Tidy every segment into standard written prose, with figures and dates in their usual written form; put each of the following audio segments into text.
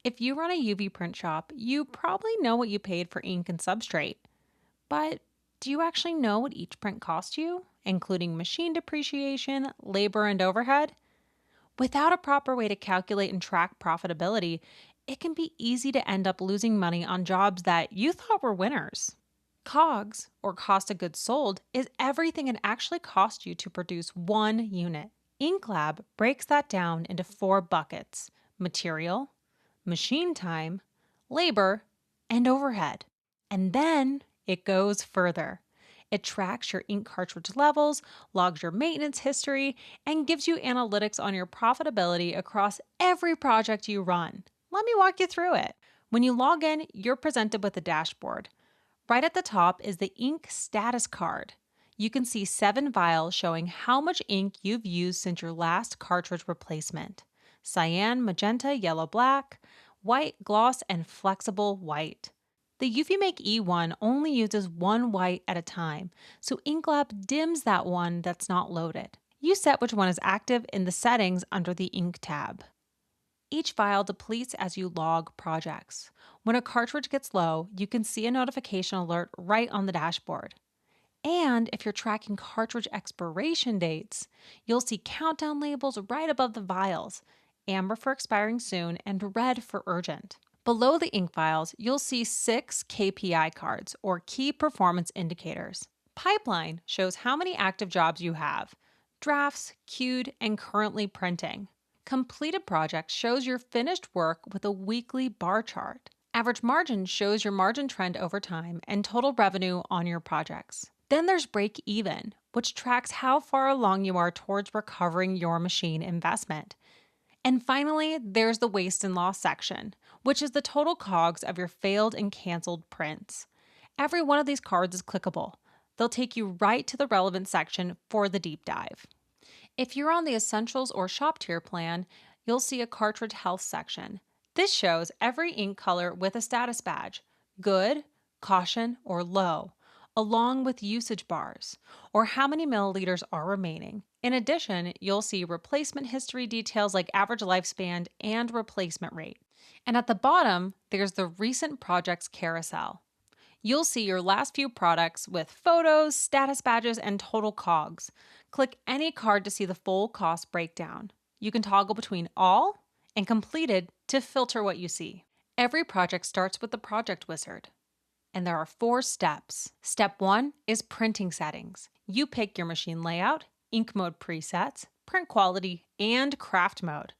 If you run a UV print shop, you probably know what you paid for ink and substrate. But do you actually know what each print cost you, including machine depreciation, labor, and overhead? Without a proper way to calculate and track profitability, it can be easy to end up losing money on jobs that you thought were winners. COGS, or cost of goods sold, is everything it actually costs you to produce one unit. InkLab breaks that down into four buckets: material, machine time, labor, and overhead. And then it goes further. It tracks your ink cartridge levels, logs your maintenance history, and gives you analytics on your profitability across every project you run. Let me walk you through it. When you log in, you're presented with a dashboard. Right at the top is the ink status card. You can see 7 vials showing how much ink you've used since your last cartridge replacement: cyan, magenta, yellow, black, white, gloss, and flexible white. The eufyMake E1 only uses one white at a time, so InkLab dims that one that's not loaded. You set which one is active in the settings under the Ink tab. Each vial depletes as you log projects. When a cartridge gets low, you can see a notification alert right on the dashboard. And if you're tracking cartridge expiration dates, you'll see countdown labels right above the vials: amber for expiring soon and red for urgent. Below the ink vials, you'll see 6 KPI cards, or key performance indicators. Pipeline shows how many active jobs you have: drafts, queued, and currently printing. Completed projects shows your finished work with a weekly bar chart. Average margin shows your margin trend over time and total revenue on your projects. Then there's break even, which tracks how far along you are towards recovering your machine investment. And finally, there's the waste and loss section, which is the total COGS of your failed and canceled prints. Every one of these cards is clickable. They'll take you right to the relevant section for the deep dive. If you're on the Essentials or Shop tier plan, you'll see a cartridge health section. This shows every ink color with a status badge: good, caution, or low, along with usage bars, or how many milliliters are remaining. In addition, you'll see replacement history details like average lifespan and replacement rate. And at the bottom, there's the recent projects carousel. You'll see your last few products with photos, status badges, and total COGS. Click any card to see the full cost breakdown. You can toggle between all and completed to filter what you see. Every project starts with the project wizard, and there are 4 steps. Step 1 is printing settings. You pick your machine layout, ink mode presets, print quality, and craft mode.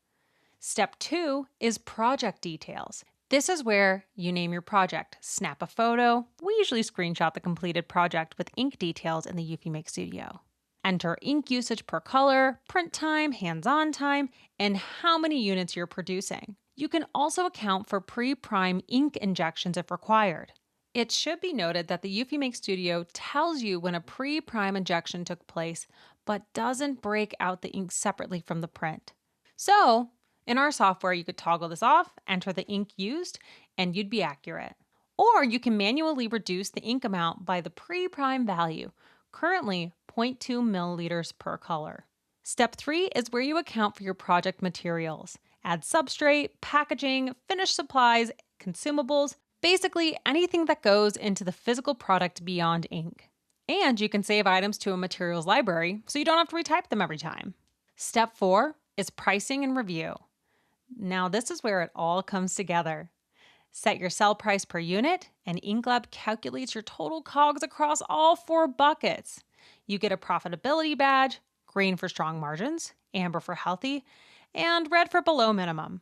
Step 2 is project details. This is where you name your project, snap a photo. We usually screenshot the completed project with ink details in the eufyMake Studio. Enter ink usage per color, print time, hands-on time, and how many units you're producing. You can also account for pre-prime ink injections if required. It should be noted that the eufyMake Studio tells you when a pre-prime injection took place, but doesn't break out the ink separately from the print. So, in our software, you could toggle this off, enter the ink used, and you'd be accurate. Or you can manually reduce the ink amount by the pre-prime value, currently 0.2 milliliters per color. Step 3 is where you account for your project materials. Add substrate, packaging, finished supplies, consumables, basically anything that goes into the physical product beyond ink. And you can save items to a materials library so you don't have to retype them every time. Step 4 is pricing and review. Now this is where it all comes together. Set your sell price per unit, and InkLab calculates your total COGS across all 4 buckets. You get a profitability badge: green for strong margins, amber for healthy, and red for below minimum.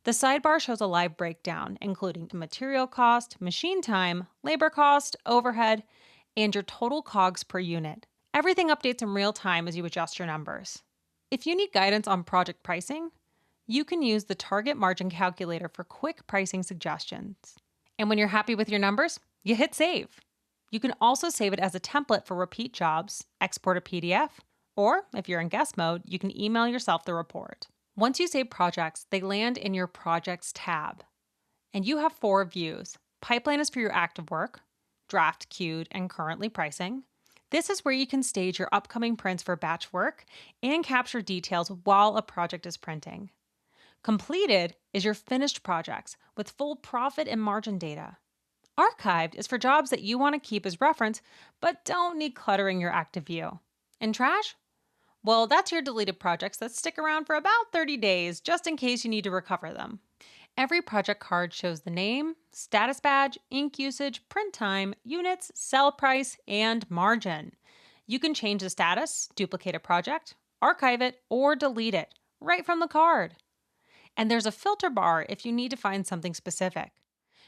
The sidebar shows a live breakdown, including material cost, machine time, labor cost, overhead, and your total COGS per unit. Everything updates in real time as you adjust your numbers. If you need guidance on project pricing, you can use the target margin calculator for quick pricing suggestions. And when you're happy with your numbers, you hit save. You can also save it as a template for repeat jobs, export a PDF, or if you're in guest mode, you can email yourself the report. Once you save projects, they land in your Projects tab. And you have 4 views. Pipeline is for your active work, draft, queued, and currently pricing. This is where you can stage your upcoming prints for batch work and capture details while a project is printing. Completed is your finished projects with full profit and margin data. Archived is for jobs that you want to keep as reference but don't need cluttering your active view. And trash? Well, that's your deleted projects that stick around for about 30 days just in case you need to recover them. Every project card shows the name, status badge, ink usage, print time, units, sell price, and margin. You can change the status, duplicate a project, archive it, or delete it right from the card. And there's a filter bar if you need to find something specific.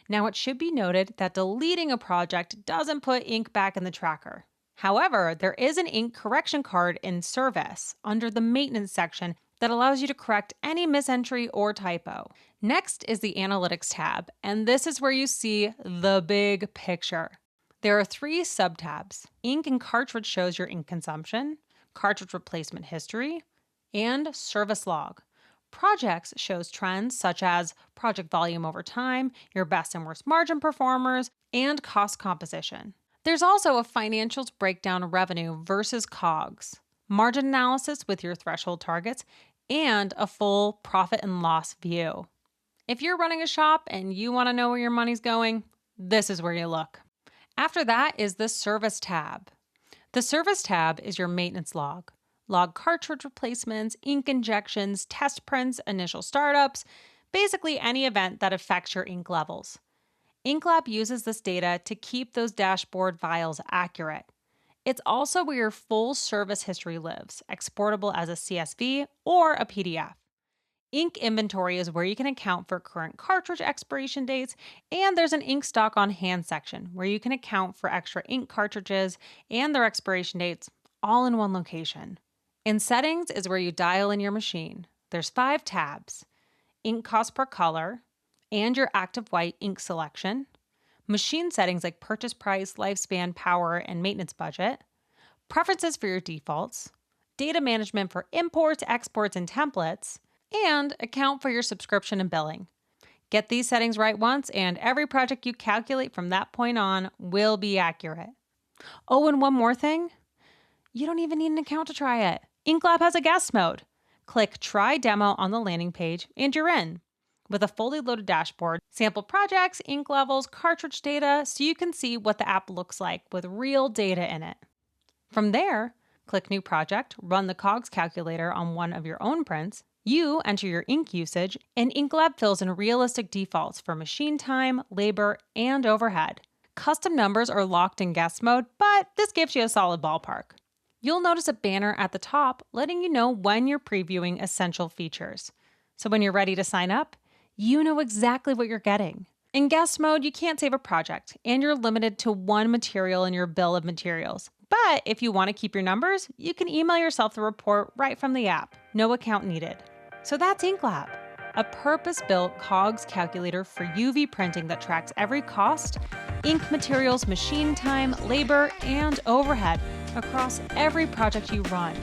Now, it should be noted that deleting a project doesn't put ink back in the tracker. However, there is an ink correction card in Service under the Maintenance section that allows you to correct any misentry or typo. Next is the Analytics tab, and this is where you see the big picture. There are 3 sub-tabs. Ink and cartridge shows your ink consumption, cartridge replacement history, and service log. Projects shows trends such as project volume over time, your best and worst margin performers, and cost composition. There's also a financials breakdown of revenue versus COGS, margin analysis with your threshold targets, and a full profit and loss view. If you're running a shop and you want to know where your money's going, this is where you look. After that is the Service tab. The Service tab is your maintenance log. Log cartridge replacements, ink injections, test prints, initial startups, basically any event that affects your ink levels. InkLab uses this data to keep those dashboard files accurate. It's also where your full service history lives, exportable as a CSV or a PDF. Ink inventory is where you can account for current cartridge expiration dates, and there's an ink stock on hand section where you can account for extra ink cartridges and their expiration dates all in one location. In Settings is where you dial in your machine. There's 5 tabs: ink cost per color, and your active white ink selection, machine settings like purchase price, lifespan, power, and maintenance budget, preferences for your defaults, data management for imports, exports, and templates, and account for your subscription and billing. Get these settings right once, and every project you calculate from that point on will be accurate. Oh, and one more thing. You don't even need an account to try it. InkLab has a guest mode. Click Try Demo on the landing page, and you're in. With a fully loaded dashboard, sample projects, ink levels, cartridge data, so you can see what the app looks like with real data in it. From there, click New Project, run the COGS calculator on one of your own prints, you enter your ink usage, and InkLab fills in realistic defaults for machine time, labor, and overhead. Custom numbers are locked in guest mode, but this gives you a solid ballpark. You'll notice a banner at the top letting you know when you're previewing essential features. So when you're ready to sign up, you know exactly what you're getting. In guest mode, you can't save a project, and you're limited to 1 material in your bill of materials. But if you want to keep your numbers, you can email yourself the report right from the app. No account needed. So that's InkLab, a purpose-built COGS calculator for UV printing that tracks every cost, ink materials, machine time, labor, and overhead across every project you run.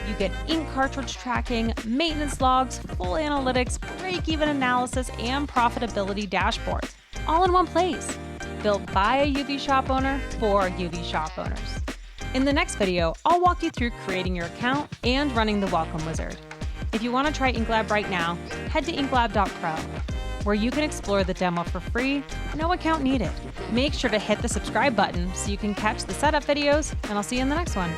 You get ink cartridge tracking, maintenance logs, full analytics, break-even analysis, and profitability dashboards, all in one place. Built by a UV shop owner for UV shop owners. In the next video, I'll walk you through creating your account and running the welcome wizard. If you want to try InkLab right now, head to inklab.pro, where you can explore the demo for free, no account needed. Make sure to hit the subscribe button so you can catch the setup videos, and I'll see you in the next one.